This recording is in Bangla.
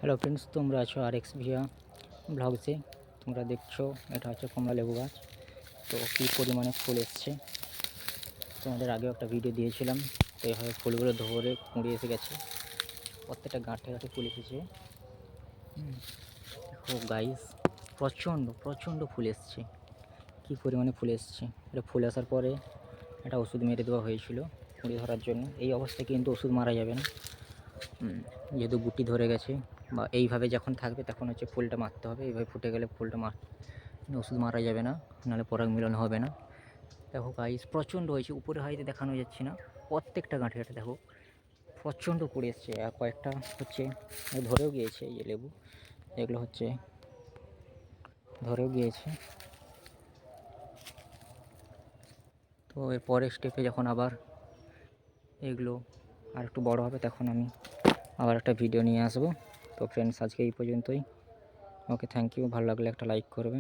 হ্যালো ফ্রেন্ডস, তোমরা আছো RX ভিয়া ব্লগসে। তোমরা দেখছো এটা হচ্ছে কমলা লেবু গাছ। তো কী পরিমাণে ফুল এসছে তোমাদের আগেও একটা ভিডিও দিয়েছিলাম। তো এইভাবে ফুলগুলো ধরে কুঁড়ে এসে গেছে, প্রত্যেকটা গাঁঠে গাঁঠে ফুল এসেছে। দেখো গাইস, প্রচণ্ড প্রচণ্ড ফুল এসছে, কী পরিমাণে ফুল এসছে। এটা ফুল আসার পরে একটা ওষুধ মেরে দেওয়া হয়েছিল কুঁড়ে ধরার জন্য। এই অবস্থায় কিন্তু ওষুধ মারা যাবে না, যেহেতু গুটি ধরে গেছে বা এইভাবে যখন থাকবে তখন হচ্ছে ফুলটা মারতে হবে। এইভাবে ফুটে গেলে ফুলটা ওষুধ মারা যাবে না, নাহলে পরাগ মিলন হবে না। দেখো গাইস, প্রচণ্ড হয়েছে, উপরে হয়তো দেখানো যাচ্ছে না। প্রত্যেকটা গাঁঠে গাঁঠে দেখো প্রচণ্ড করে এসছে। আর কয়েকটা হচ্ছে ধরেও গিয়েছে, এই যে লেবু এগুলো হচ্ছে ধরেও গিয়েছে। তো এর পরের স্টেপে যখন আবার এগুলো আর একটু বড় হবে তখন আমি আবার একটা ভিডিও নিয়ে আসবো। তো ফ্রেন্ডস, আজকে এই পর্যন্তই। ওকে, থ্যাংক ইউ। ভালো লাগলে একটা লাইক করবে।